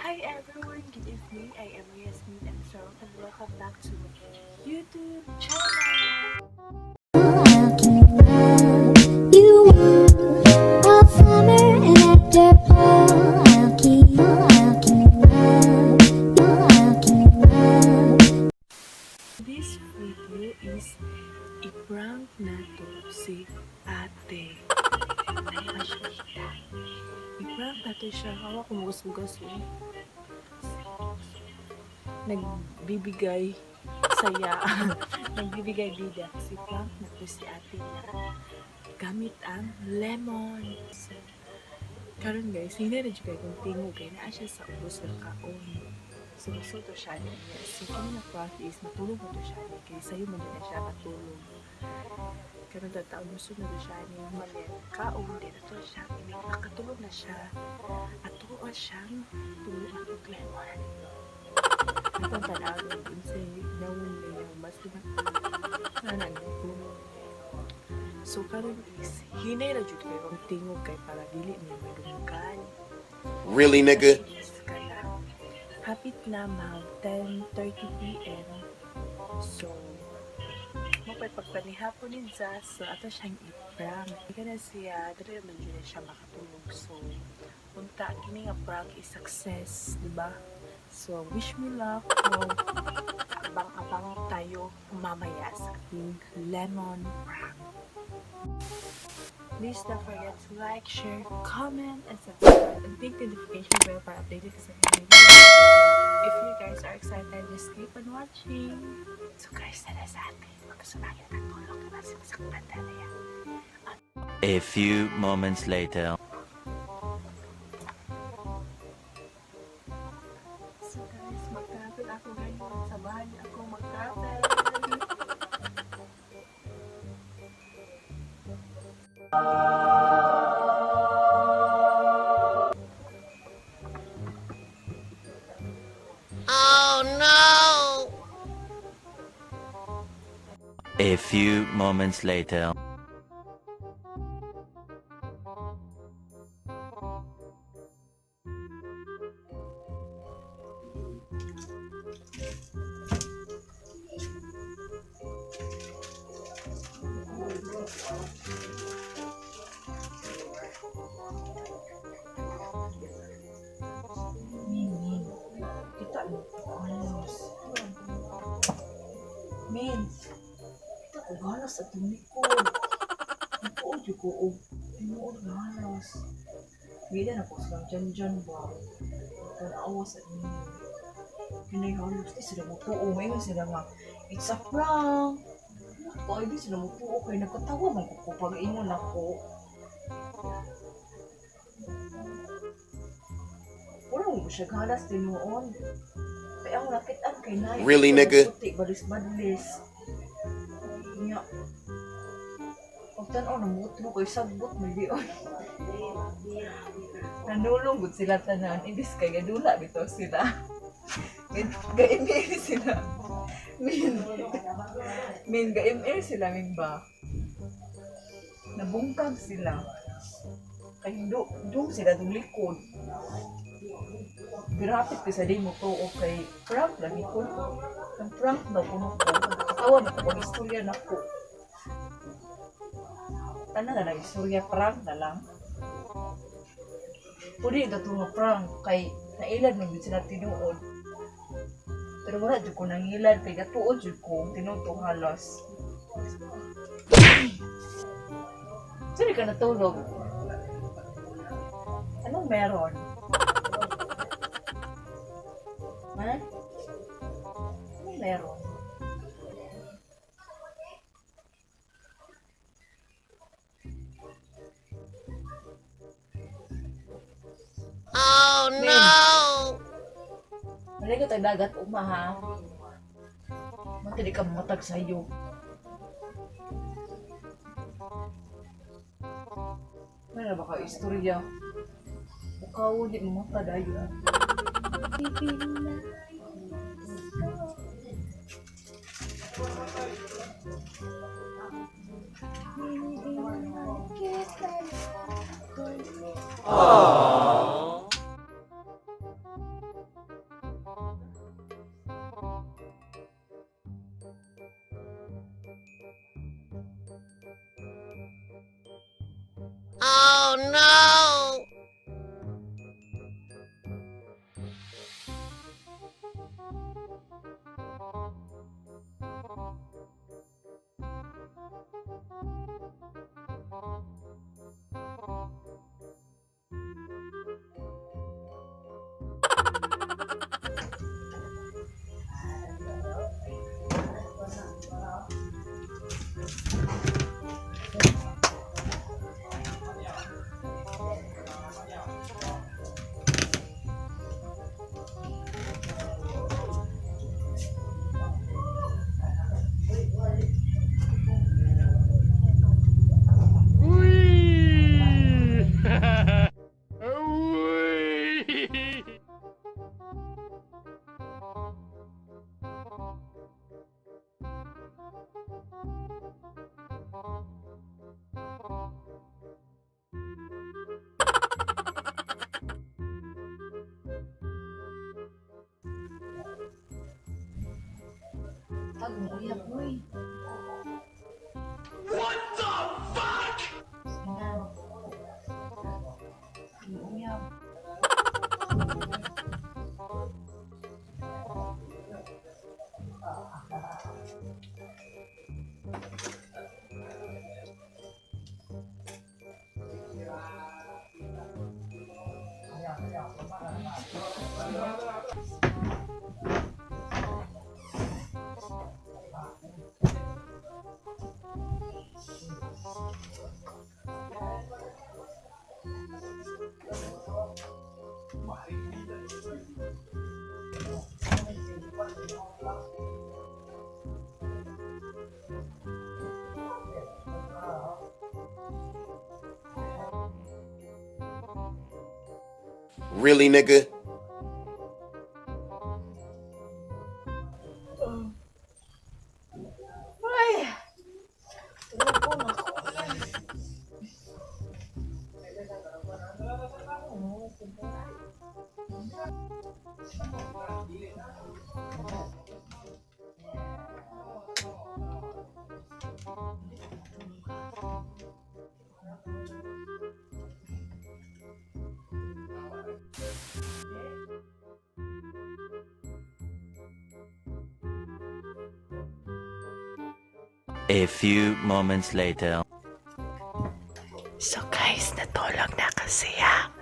Hi everyone, good evening. I am Rea Jasmine Sarong and welcome back to my YouTube channel. This video is i-prank nato si ate. Ay, masyita. I-prank nato siya. Hawa kung mugas-mugas nagbibigay saya. Nagbibigay bida. Si prank nato si ate na gamit ang lemon. So, karon guys, hindi na juga kung tingog kay naa siya sa ubos ng kaon. So, to siya niya. So, kami na prank is matulog mo to siya niya. Kaya sa'yo mo na siya matulog. Karon tataw gusto na to siya niya. Mali, kaon din na to siya. Nakatulog na siya. At tuwa siyang tulog ang lemon. Itong panawag din sa nawon niya. Mas diba? Nagtulog. So, karon is, hinay na dito kayo kung tingog kay para dili niya madunggan. Really, nigga? Hapit na mag 10:30 p.m. So, mapagpanihapon din sa so ato siyang i-prank. Hindi na siya, dali naman din siya makatulog. So, punta, kini nga prank is success, di ba? So, wish me luck. Abang-abang tayo mamaya sa ating lemon prank. Please don't forget to like, share, comment, and subscribe, and click the notification bell para updated ka sa video. If you guys are excited, just keep on watching. So guys, tala sa atin. Magkasumagin ang tulong na sa masakpan na yan. A few moments later. So guys, mag-travel ako ngayon. Sa bahay ako mag-travel. Oh no! A few moments later. Kita mo. Galos. Min. Kita ko galos sa tunikod. Nagpuod yung ko. Tinuod galos. Bida na po silang dyan ba? Tanawa sa inyo. Pinay galos. Di sila magpuo. Ngayon sila nga. It's a prank. O, di sila magpuo. Kaya nagkatawa man ko pag ingon ako. Wala mo siya galas tinuon. Kaya ang nakitaan kay Nay. Really, nigga? Puti, balis-balis. Nga. Huwag tanaw na mutlo kay sagbot mo diyon. Nanulong gud sila tanan. Ibis kay gadula bitaw sila. Ga-email sila. Min ga-email sila min ba? Nabungkag sila. Kay doon sila dong likod. Birapit ko sa di mo to okay. Prank lagi ko. Ang prank daw ko ko. Katawan ako pag istorya na ko. Ano na lang istorya prank na lang. Pwede ito itong prank kay nailad mo din sila tinuod. Pero wala dyan ko nangilad kay natuod dyan ko tinutong halos. Saan ka natulog? Anong meron? Ha? Anong meron? Oh no! Malay ko tayo dagat umaha. Matili ka matag sa'yo. Ano ba ka istorya? Bukaw, di mo matadayo. Gumuyap mo eh. What the fuck? Gumuyap. Really, nigga? Ay! Tulog na ako. A few moments later. So guys, natulog na kasi ha.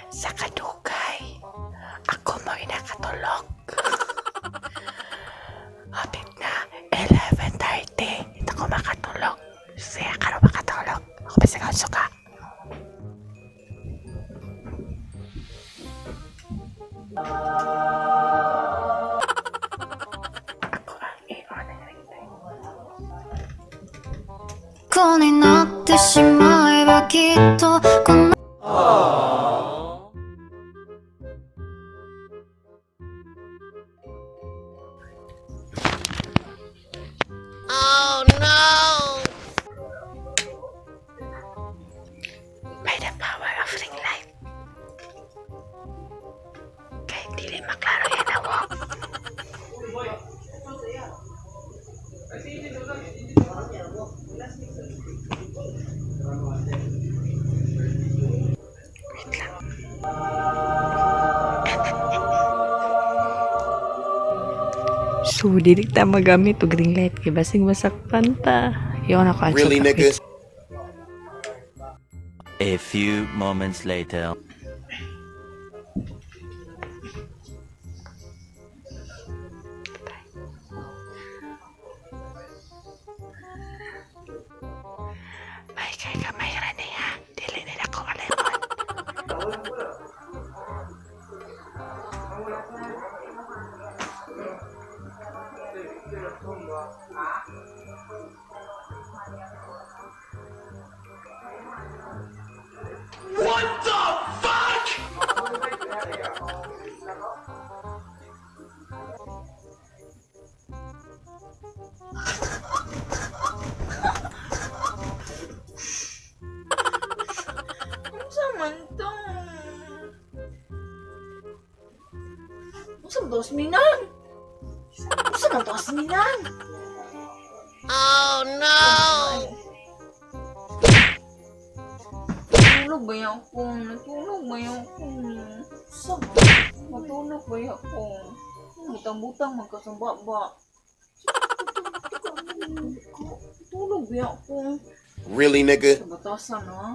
Sa kadugay, ako mo'y nakatulog. Hapit na 11:30. Hindi ako makatulog. Siya ka rin makatulog. Ako pa sa suka. Ako ang i-on ang ringtone. 子になってしまえばきっとこの Oh no! By the power of ring light. Kahit dili maklaro yan ako. Wait lang. So, dili ta magamit og ring light kay basing masakpan ta. Iyon ako Really, nigga? A few moments later. May kay kamay ra niya. Dili nila ko alimon. What the fuck? Unsa man to? Unsa man to, Asminan? Unsa man to, Asminan? Oh no! Natulog ba yan ako? Natulog ba yan ako? Unsa ba? Natulog ba yan ako? Butang-butang magkasamba-ba. Natulog ba yan ako? Really, nigga? Sa batasan, ha?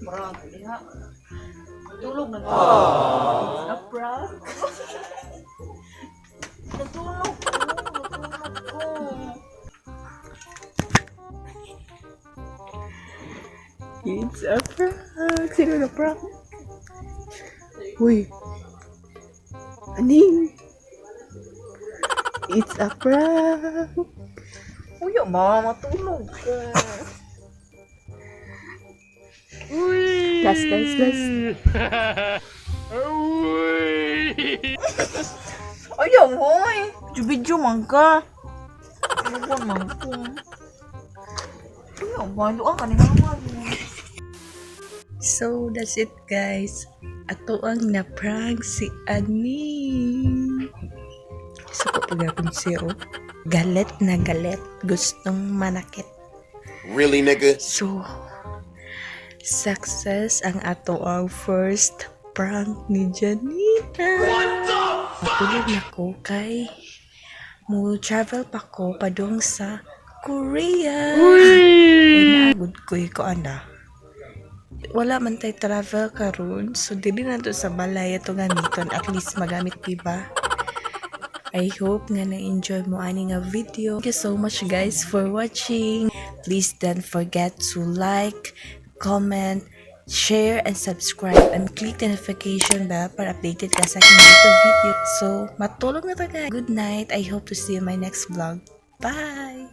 Brag, diha. Natulog na ba? Sa prank? Natulog ko. Natulog ko. It's a prank. Sino na prank? Uy. Aning. It's a prank. Uy, ma, matulog ko. Last. Ayaw, hoy. Video man ka. Buwan man ko. Ano ba? Doon ka nila. So, that's it guys. Ato ang na-prank si Ani. Isa ko pagapon siya, oh. Galit na galit. Gustong manakit. Really, nigga? So, success ang ato ang first prank ni Janita. Matulog na ko kay mo travel pa ko padung sa Korea. Ay naagod ko anda. Wala man tay travel karon, so dili na to sa balay ato gamiton, at least magamit diba. I hope nga na-enjoy mo ani nga video. Thank you so much guys for watching. Please don't forget to like, comment, share, and subscribe, and click the notification bell para updated ka sa aking video. So, matulog na ta guys. Good night. I hope to see you in my next vlog. Bye!